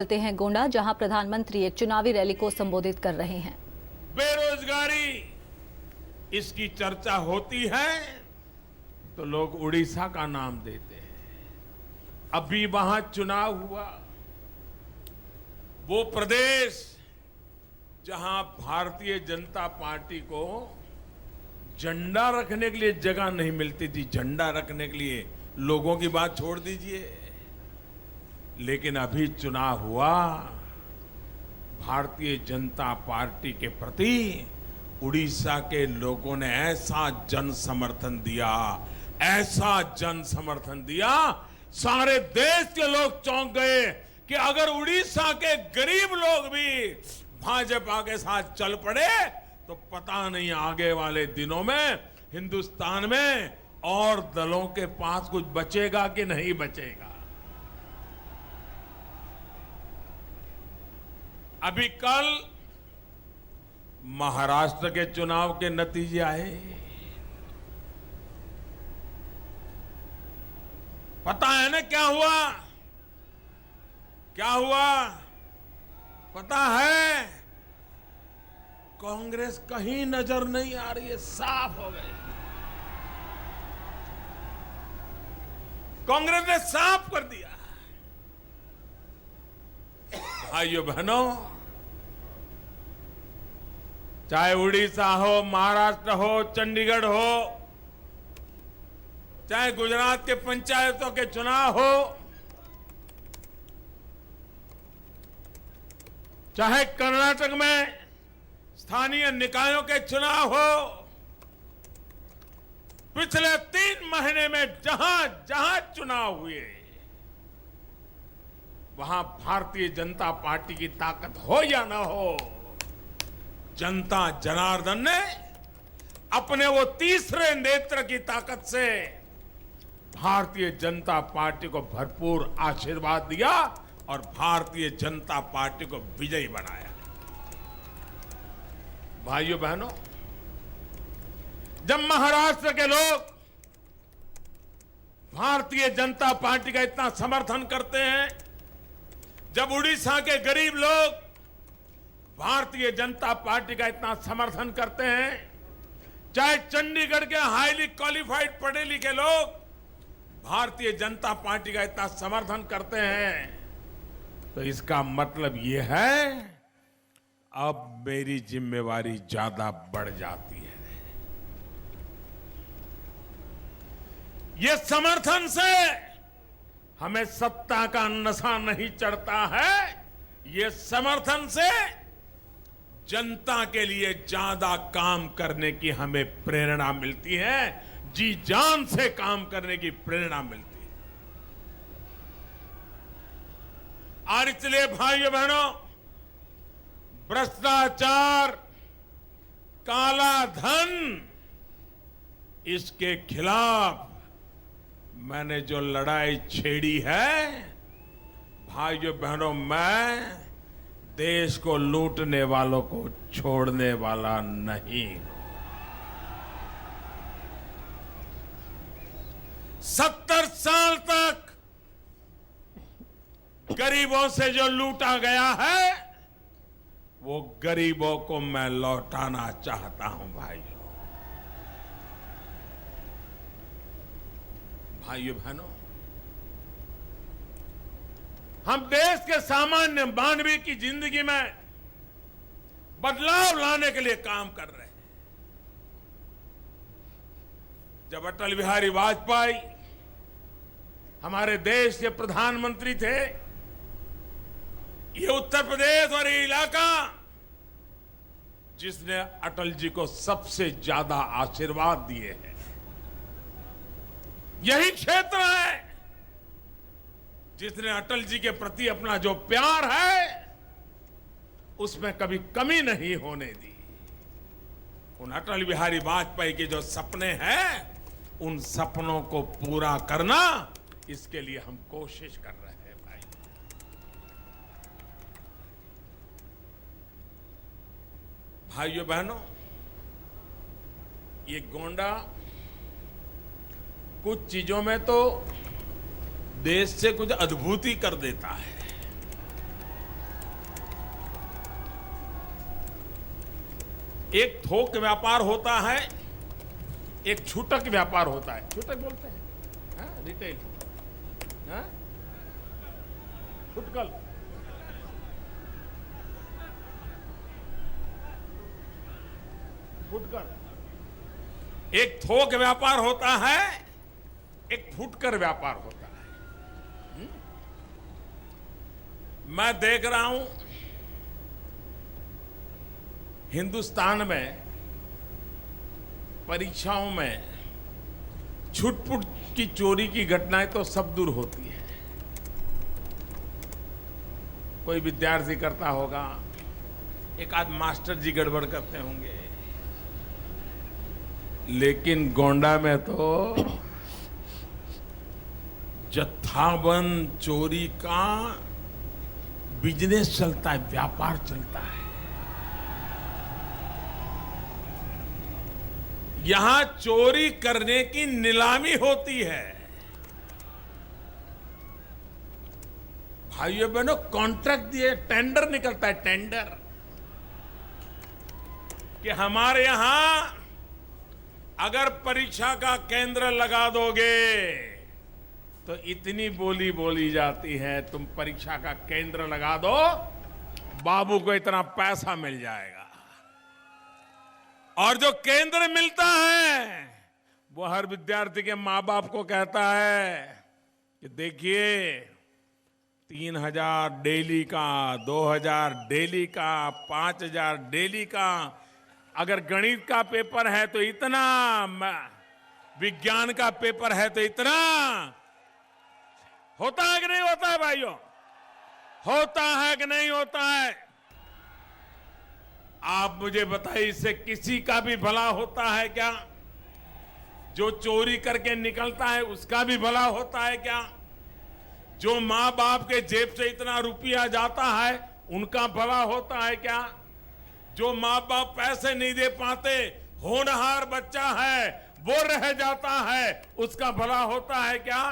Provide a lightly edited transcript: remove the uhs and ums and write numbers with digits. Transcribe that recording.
चलते हैं गोंडा, जहां प्रधानमंत्री एक चुनावी रैली को संबोधित कर रहे हैं। बेरोजगारी इसकी चर्चा होती है तो लोग उड़ीसा का नाम देते हैं। अभी वहां चुनाव हुआ, वो प्रदेश जहां भारतीय जनता पार्टी को झंडा रखने के लिए जगह नहीं मिलती थी। झंडा रखने के लिए लोगों की बात छोड़ दीजिए, लेकिन अभी चुनाव हुआ, भारतीय जनता पार्टी के प्रति उड़ीसा के लोगों ने ऐसा जन समर्थन दिया, ऐसा जन समर्थन दिया, सारे देश के लोग चौंक गए कि अगर उड़ीसा के गरीब लोग भी भाजपा के साथ चल पड़े तो पता नहीं आगे वाले दिनों में हिंदुस्तान में और दलों के पास कुछ बचेगा कि नहीं बचेगा। अभी कल महाराष्ट्र के चुनाव के नतीजे आए। पता है ना क्या हुआ? क्या हुआ पता है? कांग्रेस कहीं नजर नहीं आ रही है, साफ हो गई। कांग्रेस ने साफ कर दिया। भाइयों बहनों, चाहे उड़ीसा हो, महाराष्ट्र हो, चंडीगढ़ हो, चाहे गुजरात के पंचायतों के चुनाव हो, चाहे कर्नाटक में स्थानीय निकायों के चुनाव हो, पिछले 3 महीने में जहां जहां चुनाव हुए वहां भारतीय जनता पार्टी की ताकत हो या ना हो, जनता जनार्दन ने अपने वो तीसरे नेत्र की ताकत से भारतीय जनता पार्टी को भरपूर आशीर्वाद दिया और भारतीय जनता पार्टी को विजयी बनाया। भाइयों बहनों, जब महाराष्ट्र के लोग भारतीय जनता पार्टी का इतना समर्थन करते हैं, जब उड़ीसा के गरीब लोग भारतीय जनता पार्टी का इतना समर्थन करते हैं, चाहे चंडीगढ़ के हाईली क्वालिफाइड पढ़े लिखे लोग भारतीय जनता पार्टी का इतना समर्थन करते हैं, तो इसका मतलब यह है अब मेरी जिम्मेवारी ज्यादा बढ़ जाती है। ये समर्थन से हमें सत्ता का नशा नहीं चढ़ता है, ये समर्थन से जनता के लिए ज्यादा काम करने की हमें प्रेरणा मिलती है, जी जान से काम करने की प्रेरणा मिलती है। और इसलिए भाइयों बहनों, भ्रष्टाचार, काला धन, इसके खिलाफ मैंने जो लड़ाई छेड़ी है, भाइयों बहनों, मैं देश को लूटने वालों को छोड़ने वाला नहीं हूं। 70 साल तक गरीबों से जो लूटा गया है, वो गरीबों को मैं लौटाना चाहता हूं। भाइयों बहनों, हम देश के सामान्य मानवीय की जिंदगी में बदलाव लाने के लिए काम कर रहे हैं। जब अटल बिहारी वाजपेयी हमारे देश के प्रधानमंत्री थे, ये उत्तर प्रदेश और ये इलाका जिसने अटल जी को सबसे ज्यादा आशीर्वाद दिए हैं, यही क्षेत्र है जिसने अटल जी के प्रति अपना जो प्यार है उसमें कभी कमी नहीं होने दी। उन अटल बिहारी वाजपेयी के जो सपने हैं, उन सपनों को पूरा करना, इसके लिए हम कोशिश कर रहे हैं। भाइयों बहनों, ये गोंडा कुछ चीजों में तो देश से कुछ अद्भुत ही कर देता है। एक थोक व्यापार होता है, एक छूटक व्यापार होता है। छूटक बोलते हैं, हाँ? रिटेल, हाँ? फुटकल। फुटकर एक थोक व्यापार होता है, एक फुटकर व्यापार होता है। मैं देख रहा हूं हिंदुस्तान में परीक्षाओं में छुटपुट की चोरी की घटनाएं तो सब दूर होती है। कोई विद्यार्थी करता होगा, एक आध मास्टर जी गड़बड़ करते होंगे, लेकिन गोंडा में तो जत्थाबंद चोरी का बिजनेस चलता है, व्यापार चलता है। यहां चोरी करने की नीलामी होती है। भाइयों बहनों, कॉन्ट्रैक्ट दिए, टेंडर निकलता है, टेंडर कि हमारे यहां अगर परीक्षा का केंद्र लगा दोगे तो इतनी बोली बोली जाती है, तुम परीक्षा का केंद्र लगा दो, बाबू को इतना पैसा मिल जाएगा। और जो केंद्र मिलता है वो हर विद्यार्थी के मां बाप को कहता है कि देखिए 3,000 डेली का, 2,000 डेली का, 5,000 डेली का, अगर गणित का पेपर है तो इतना, विज्ञान का पेपर है तो इतना। होता है कि नहीं होता है भाइयों? होता है कि नहीं होता है? आप मुझे बताइए, इससे किसी का भी भला होता है क्या? जो चोरी करके निकलता है उसका भी भला होता है क्या? जो मां बाप के जेब से इतना रुपया जाता है उनका भला होता है क्या? जो मां बाप पैसे नहीं दे पाते, होनहार बच्चा है वो रह जाता है, उसका भला होता है क्या?